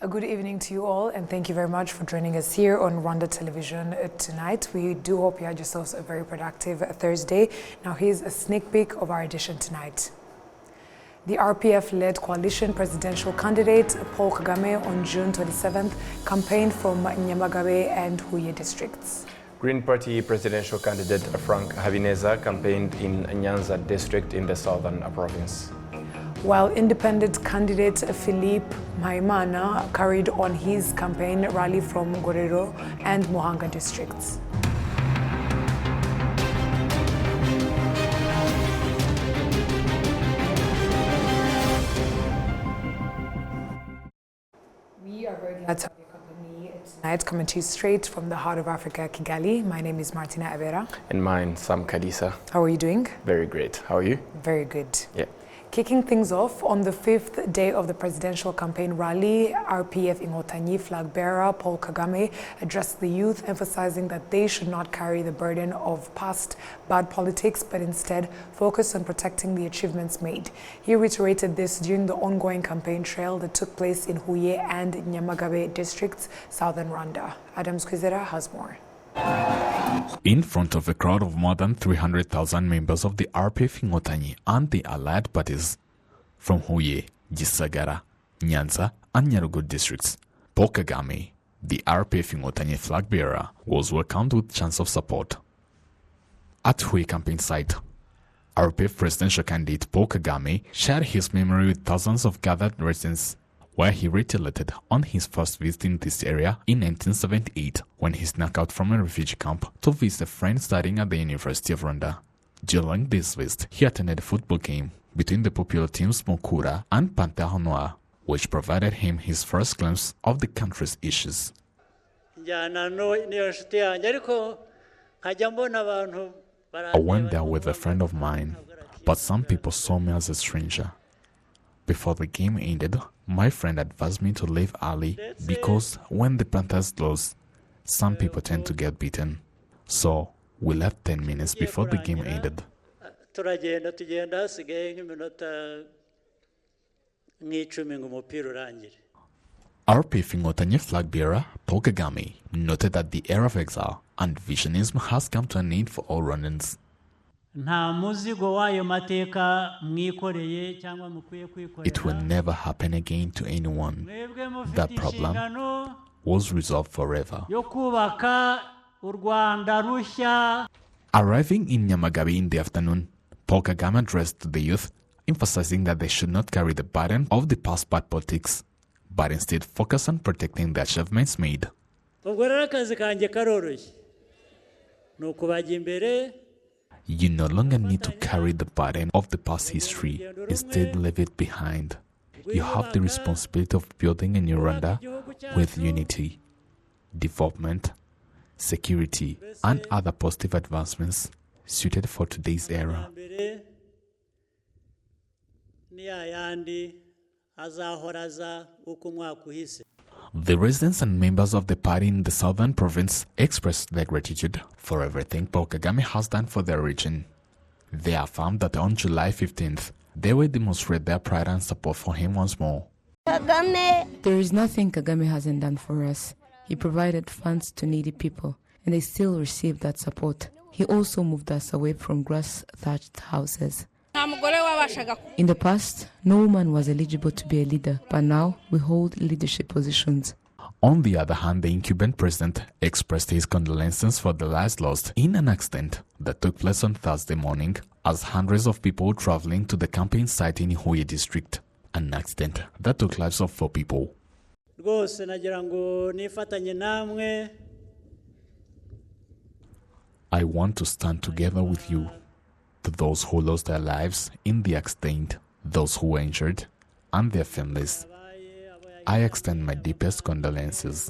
A good evening to you all, and thank you very much for joining us here on Rwanda Television tonight. We do hope you had yourselves a very productive Thursday. Now here's a sneak peek of our edition tonight. The RPF-led coalition presidential candidate Paul Kagame on June 27th campaigned from Nyamagabe and Huye districts. Green Party presidential candidate Frank Habineza campaigned in Nyanza district in the southern province, while independent candidate Philippe Maimana carried on his campaign rally from Gorero and Muhanga districts. We are very glad to have your company tonight, coming to you straight from the heart of Africa, Kigali. My name is Martina Avera. And mine, Sam Kadisa. How are you doing? Very great. How are you? Very good. Yeah. Kicking things off, on the fifth day of the presidential campaign rally, RPF Inkotanyi flag bearer Paul Kagame addressed the youth, emphasizing that they should not carry the burden of past bad politics, but instead focus on protecting the achievements made. He reiterated this during the ongoing campaign trail that took place in Huye and Nyamagabe districts, southern Rwanda. Adam Squizera has more. In front of a crowd of more than 300,000 members of the RPF Inkotanyi and the allied parties from Huye, Gisagara, Nyanza and Nyaruguru districts, Paul Kagame, the RPF Inkotanyi flag bearer, was welcomed with chants of support. At Huye campaign site, RPF presidential candidate Paul Kagame shared his memory with thousands of gathered residents, where he reiterated on his first visit in this area in 1978 when he snuck out from a refugee camp to visit a friend studying at the University of Rwanda. During this visit, he attended a football game between the popular teams Mukura and Panthère Noire, which provided him his first glimpse of the country's issues. I went there with a friend of mine, but some people saw me as a stranger. Before the game ended, my friend advised me to leave early because when the Panthers lose, some people tend to get beaten. So we left 10 minutes before the game ended. RPF Inkotanyi flag bearer Paul Kagame noted that the era of exile and visionism has come to an end for all Rwandans. It will never happen again to anyone. That problem was resolved forever. Arriving in Nyamagabe in the afternoon, Paul Kagame addressed the youth, emphasizing that they should not carry the burden of the past bad politics, but instead focus on protecting the achievements made. You no longer need to carry the burden of the past history. Instead, leave it behind. You have the responsibility of building a new Rwanda with unity, development, security, and other positive advancements suited for today's era. The residents and members of the party in the southern province expressed their gratitude for everything Paul Kagame has done for their region. They affirmed that on July 15th, they will demonstrate their pride and support for him once more. There is nothing Kagame hasn't done for us. He provided funds to needy people, and they still receive that support. He also moved us away from grass-thatched houses. In the past, no woman was eligible to be a leader, but now we hold leadership positions. On the other hand, the incumbent president expressed his condolences for the lives lost in an accident that took place on Thursday morning as hundreds of people were traveling to the campaign site in Huye district. An accident that took lives of 4 people. I want to stand together with you. To those who lost their lives in the accident, those who were injured, and their families, I extend my deepest condolences.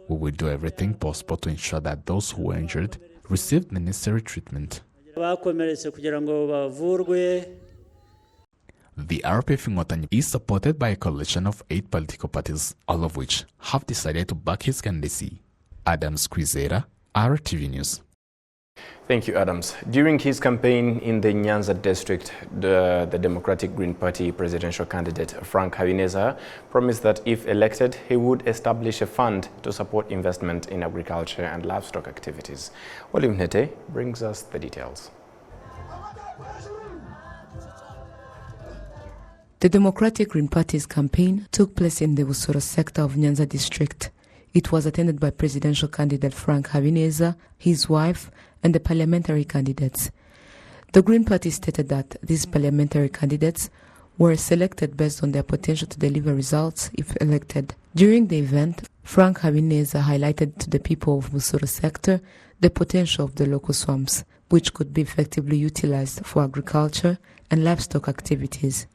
We will do everything possible to ensure that those who were injured receive the necessary treatment. The RPF Inkotanyi is supported by a coalition of 8 political parties, all of which have decided to back his candidacy. Adam Squizera, RTV News. Thank you, Adams. During his campaign in the Nyanza district, the Democratic Green Party presidential candidate Frank Habineza promised that if elected, he would establish a fund to support investment in agriculture and livestock activities. Olive Nete brings us the details. The Democratic Green Party's campaign took place in the Busoro sector of Nyanza district. It was attended by presidential candidate Frank Habineza, his wife, and the parliamentary candidates. The Green Party stated that these parliamentary candidates were selected based on their potential to deliver results if elected. During the event, Frank Habineza highlighted to the people of Busoro sector the potential of the local swamps, which could be effectively utilized for agriculture and livestock activities.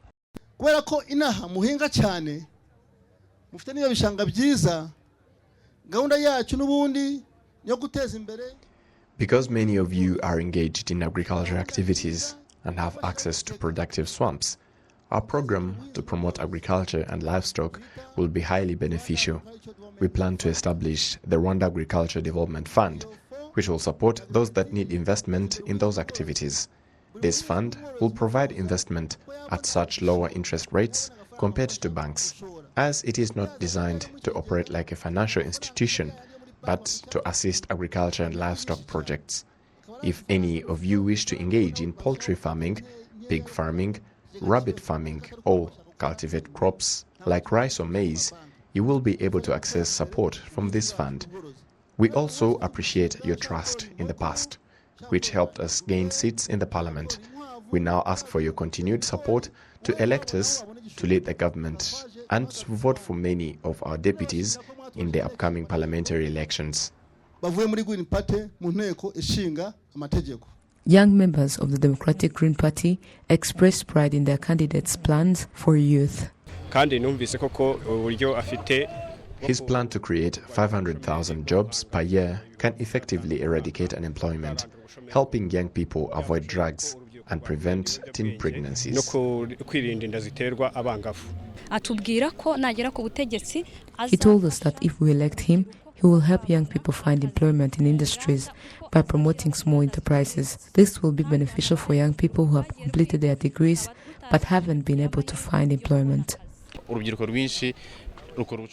Because many of you are engaged in agricultural activities and have access to productive swamps, our program to promote agriculture and livestock will be highly beneficial. We plan to establish the Rwanda Agriculture Development Fund, which will support those that need investment in those activities. This fund will provide investment at such lower interest rates compared to banks, as it is not designed to operate like a financial institution, but to assist agriculture and livestock projects. If any of you wish to engage in poultry farming, pig farming, rabbit farming, or cultivate crops like rice or maize, you will be able to access support from this fund. We also appreciate your trust in the past, which helped us gain seats in the parliament. We now ask for your continued support to elect us to lead the government and to vote for many of our deputies in the upcoming parliamentary elections. Young members of the Democratic Green Party expressed pride in their candidates' plans for youth. His plan to create 500,000 jobs per year can effectively eradicate unemployment, helping young people avoid drugs and prevent teen pregnancies. He told us that if we elect him, he will help young people find employment in industries by promoting small enterprises. This will be beneficial for young people who have completed their degrees but haven't been able to find employment.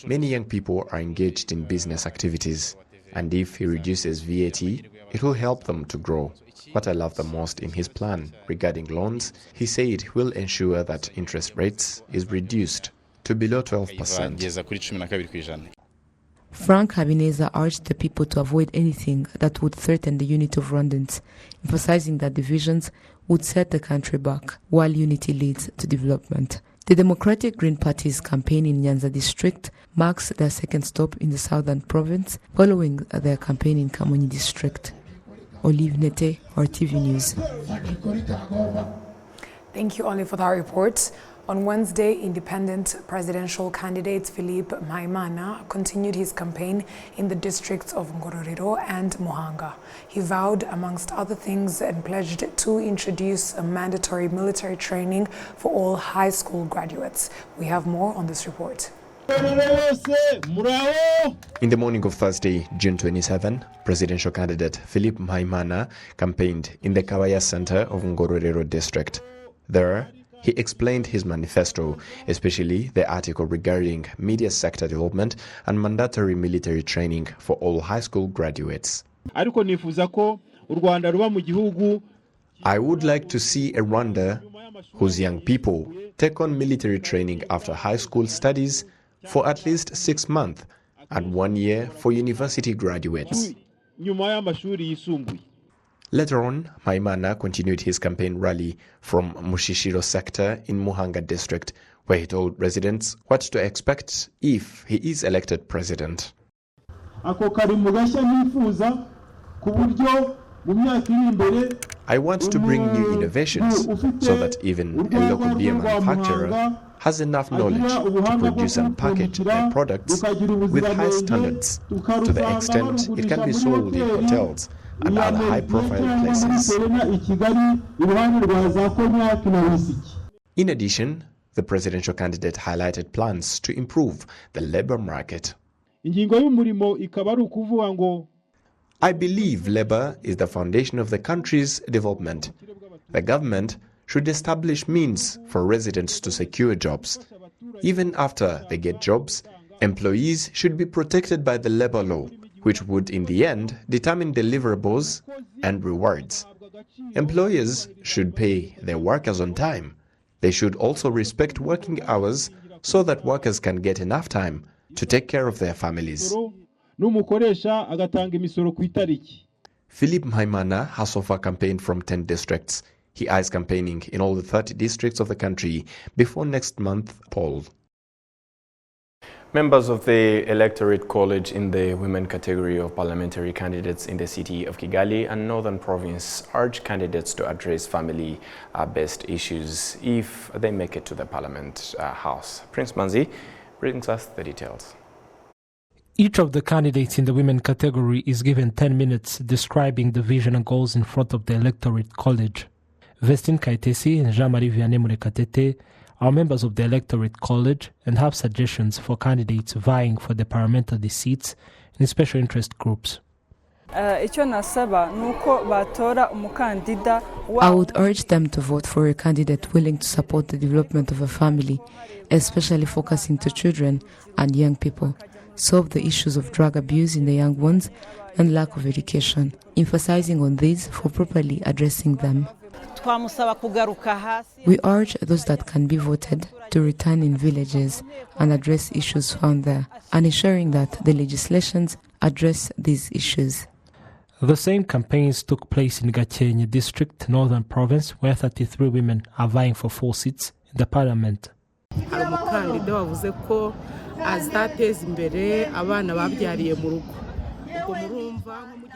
Many young people are engaged in business activities, and if he reduces VAT, it will help them to grow. What I love the most in his plan regarding loans, he said he will ensure that interest rates is reduced to below 12%. Frank Habineza urged the people to avoid anything that would threaten the unity of Rwandans, emphasizing that divisions would set the country back, while unity leads to development. The Democratic Green Party's campaign in Nyanza district marks their second stop in the southern province, following their campaign in Kamonyi district. Olive Nete, RTV News. Thank you, Olive, for that report. On Wednesday, independent presidential candidate Philippe Mpayimana continued his campaign in the districts of Ngororero and Muhanga. He vowed, amongst other things, and pledged to introduce a mandatory military training for all high school graduates. We have more on this report. In the morning of Thursday, June 27, presidential candidate Philippe Mpayimana campaigned in the Kawaya Center of Ngororero district. There, he explained his manifesto, especially the article regarding media sector development and mandatory military training for all high school graduates. I would like to see a Rwanda whose young people take on military training after high school studies for at least 6 months and 1 year for university graduates. Later on, Mpayimana continued his campaign rally from Mushishiro sector in Muhanga district, where he told residents what to expect if he is elected president. I want to bring new innovations so that even a local beer manufacturer has enough knowledge to produce and package their products with high standards, to the extent it can be sold in hotels and other high-profile places. In addition, the presidential candidate highlighted plans to improve the labor market. I believe labor is the foundation of the country's development. The government should establish means for residents to secure jobs. Even after they get jobs, employees should be protected by the labor law, which would in the end determine deliverables and rewards. Employers should pay their workers on time. They should also respect working hours so that workers can get enough time to take care of their families. Philip Mhaimana has so far campaigned from 10 districts. He eyes campaigning in all the 30 districts of the country before next month's poll. Members of the Electorate College in the women category of parliamentary candidates in the city of Kigali and Northern Province urge candidates to address family-based issues if they make it to the Parliament House. Prince Manzi brings us the details. Each of the candidates in the women category is given 10 minutes describing the vision and goals in front of the Electorate College. Vestine Kaitesi and Jean-Marie Vianney Murekatete are members of the Electorate College and have suggestions for candidates vying for the parliamentary seats in special interest groups. I would urge them to vote for a candidate willing to support the development of a family, especially focusing to children and young people, solve the issues of drug abuse in the young ones and lack of education, emphasizing on these for properly addressing them. We urge those that can be voted to return in villages and address issues found there, and ensuring that the legislations address these issues. The same campaigns took place in Gakenke district, Northern Province, where 33 women are vying for 4 seats in the parliament.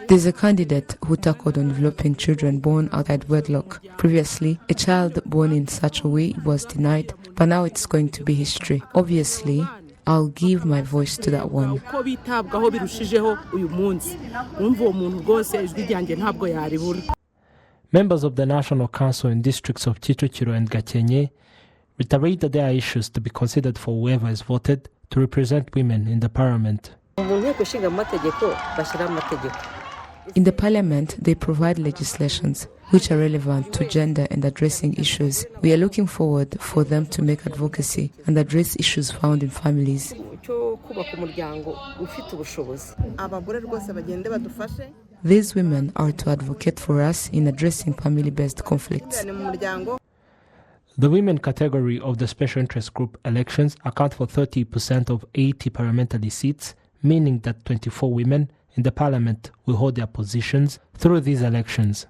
There's a candidate who tackled on developing children born outside wedlock. Previously, a child born in such a way was denied, but now it's going to be history. Obviously, I'll give my voice to that one. Members of the National Council in districts of Kicukiro and Gakenke reiterate that there are issues to be considered for whoever is voted to represent women in the parliament. In the parliament, they provide legislations which are relevant to gender and addressing issues. We are looking forward for them to make advocacy and address issues found in families. These women are to advocate for us in addressing family-based conflicts. The women category of the special interest group elections account for 30% of 80 parliamentary seats, meaning that 24 women in the parliament will hold their positions through these elections.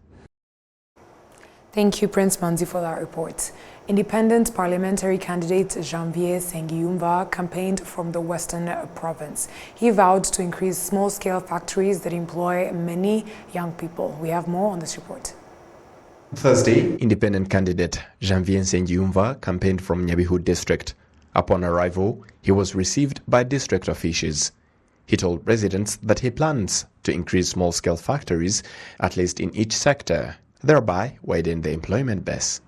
Thank you, Prince Manzi, for that report. Independent parliamentary candidate Janvier Nsengiyumva campaigned from the Western Province. He vowed to increase small-scale factories that employ many young people. We have more on this report. Thursday, independent candidate Janvier Nsengiyumva campaigned from Nyabihu district. Upon arrival, he was received by district officials. He told residents that he plans to increase small-scale factories, at least in each sector, thereby widen the employment base.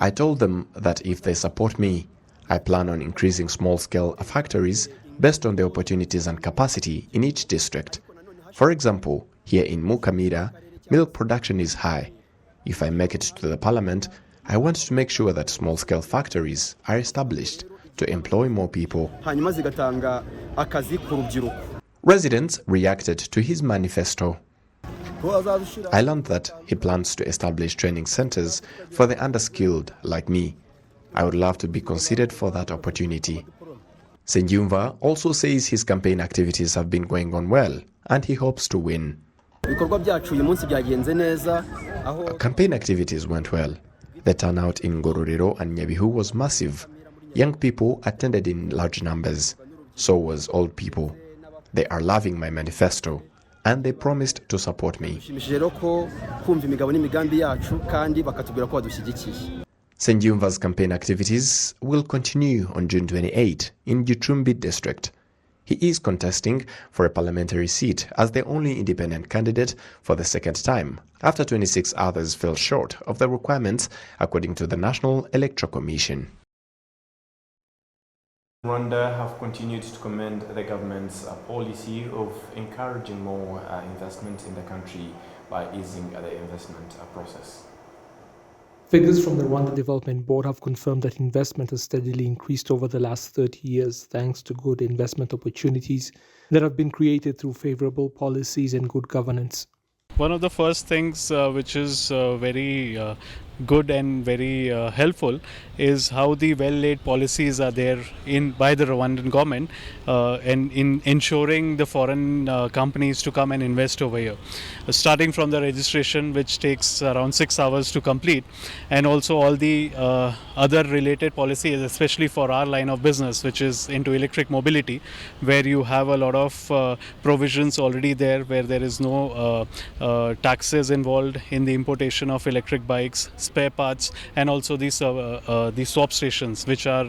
I told them that if they support me, I plan on increasing small-scale factories based on the opportunities and capacity in each district. For example, here in Mukamira, milk production is high. If I make it to the parliament, I want to make sure that small-scale factories are established to employ more people. Residents reacted to his manifesto. I learned that he plans to establish training centers for the underskilled like me. I would love to be considered for that opportunity. Nsengiyumva also says his campaign activities have been going on well and he hopes to win. Campaign activities went well. The turnout in Ngororero and Nyabihu was massive. Young people attended in large numbers. So was old people. They are loving my manifesto and they promised to support me. Nsengiyumva's campaign activities will continue on June 28 in Gicumbi district. He is contesting for a parliamentary seat as the only independent candidate for the second time, after 26 others fell short of the requirements according to the National Electoral Commission. Rwanda have continued to commend the government's policy of encouraging more investment in the country by easing the investment process. Figures from the Rwanda Development Board have confirmed that investment has steadily increased over the last 30 years thanks to good investment opportunities that have been created through favorable policies and good governance. One of the first things which is very good and very helpful is how the well-laid policies are there by the Rwandan government and in ensuring the foreign companies to come and invest over here. Starting from the registration, which takes around 6 hours to complete, and also all the other related policies, especially for our line of business, which is into electric mobility, where you have a lot of provisions already there, where there is no taxes involved in the importation of electric bikes, spare parts, and also these swap stations, which are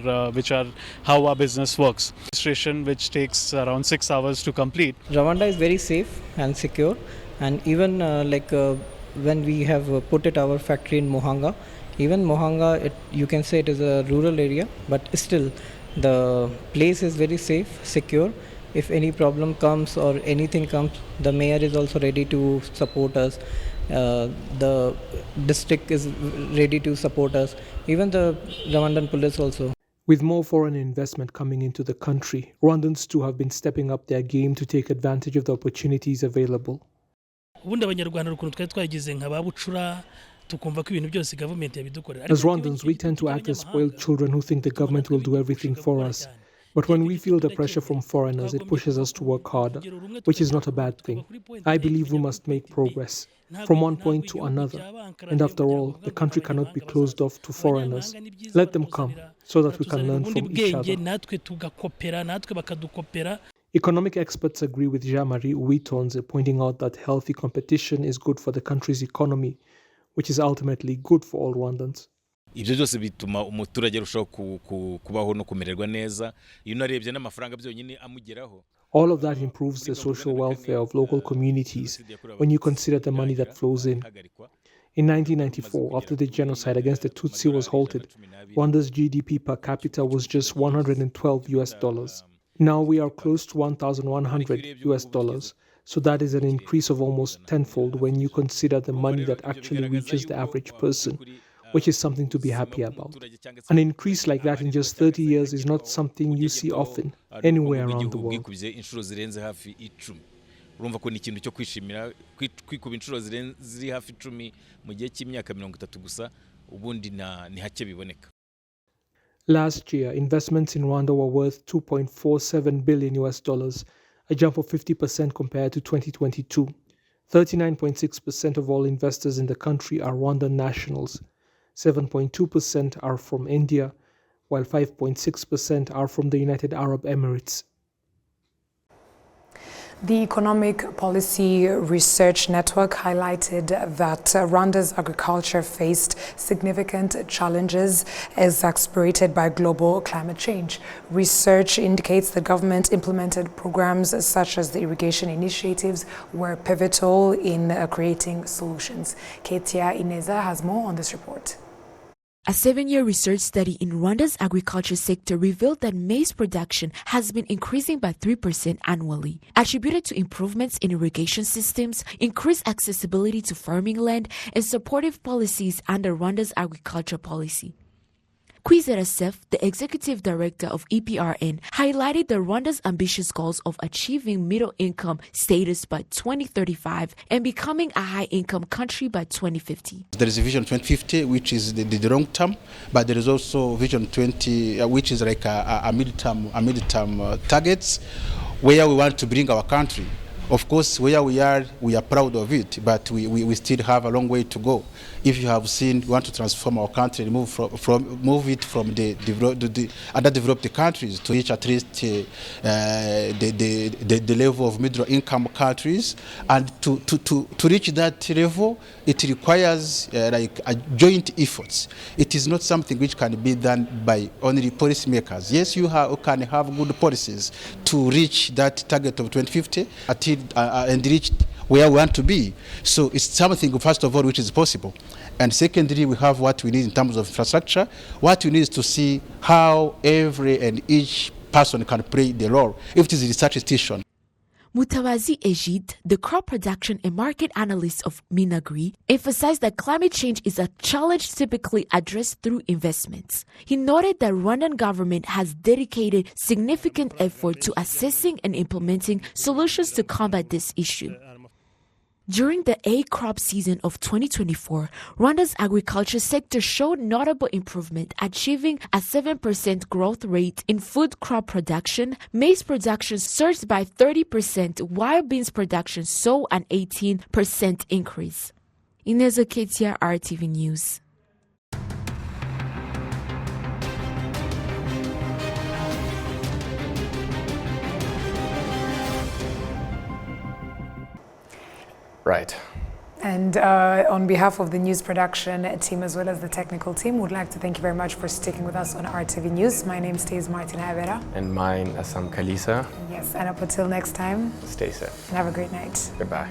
how our business works. Registration, which takes around 6 hours to complete. Rwanda is very safe and secure, and even when we have put our factory in Muhanga, even Muhanga, you can say it is a rural area, but still the place is very safe, secure. If any problem comes or anything comes, the mayor is also ready to support us. The district is ready to support us. Even the Rwandan police also. With more foreign investment coming into the country, Rwandans too have been stepping up their game to take advantage of the opportunities available. As Rwandans, we tend to act as spoiled children who think the government will do everything for us. But when we feel the pressure from foreigners, it pushes us to work harder, which is not a bad thing. I believe we must make progress from one point to another. And after all, the country cannot be closed off to foreigners. Let them come so that we can learn from each other. Economic experts agree with Jean-Marie Uitonze, pointing out that healthy competition is good for the country's economy, which is ultimately good for all Rwandans. Ibyo byose bituma umuturage arushaho kubaho no kumererwa neza iyo narebye n'amafaranga byonyine amugeraho. All of that improves the social welfare of local communities when you consider the money that flows in. In 1994, after the genocide against the Tutsi was halted, Rwanda's GDP per capita was just $112. Now we are close to $1,100. So that is an increase of almost tenfold when you consider the money that actually reaches the average person, which is something to be happy about. An increase like that in just 30 years is not something you see often anywhere around the world. Urumva ko ni ikintu cyo kwishimira kwikuba inshuro ziri hafi 10 mu gihe cy'imyaka 30 gusa ubundi ni hake biboneka. Last year, investments in Rwanda were worth $2.47 billion, a jump of 50% compared to 2022. 39.6% of all investors in the country are Rwandan nationals. 7.2% are from India, while 5.6% are from the United Arab Emirates. The Economic Policy Research Network highlighted that Rwanda's agriculture faced significant challenges exacerbated by global climate change. Research indicates the government implemented programs such as the irrigation initiatives were pivotal in creating solutions. Ketia Ineza has more on this report. A 7-year research study in Rwanda's agriculture sector revealed that maize production has been increasing by 3% annually, attributed to improvements in irrigation systems, increased accessibility to farming land, and supportive policies under Rwanda's agriculture policy. Kwizera Seth, the executive director of EPRN, highlighted that Rwanda's ambitious goals of achieving middle-income status by 2035 and becoming a high-income country by 2050. There is a Vision 2050, which is the long term, but there is also Vision 20, which is like a mid-term targets, where we want to bring our country. Of course, where we are proud of it, but we still have a long way to go. If you have seen, we want to transform our country, move it from the underdeveloped countries to reach at least the level of middle-income countries, and to reach that level, it requires like a joint efforts. It is not something which can be done by only policymakers. Yes, you can have good policies to reach that target of 2050 and reach where we want to be. So it's something, first of all, which is possible. And secondly, we have what we need in terms of infrastructure. What we need is to see how every and each person can play the role if it is a research institution. Mutawazi Ejid, the crop production and market analyst of Minagri, emphasized that climate change is a challenge typically addressed through investments. He noted that Rwandan government has dedicated significant effort to assessing and implementing solutions to combat this issue. During the A crop season of 2024, Rwanda's agriculture sector showed notable improvement, achieving a 7% growth rate in food crop production. Maize production surged by 30%, while beans production saw an 18% increase. Inez Oketia, RTV News. Right. And on behalf of the news production team as well as the technical team, we'd like to thank you very much for sticking with us on RTV News. My name is Martin Havera. And mine, Assam Kalisa. Yes, and up until next time, Stay safe. and have a great night. Goodbye.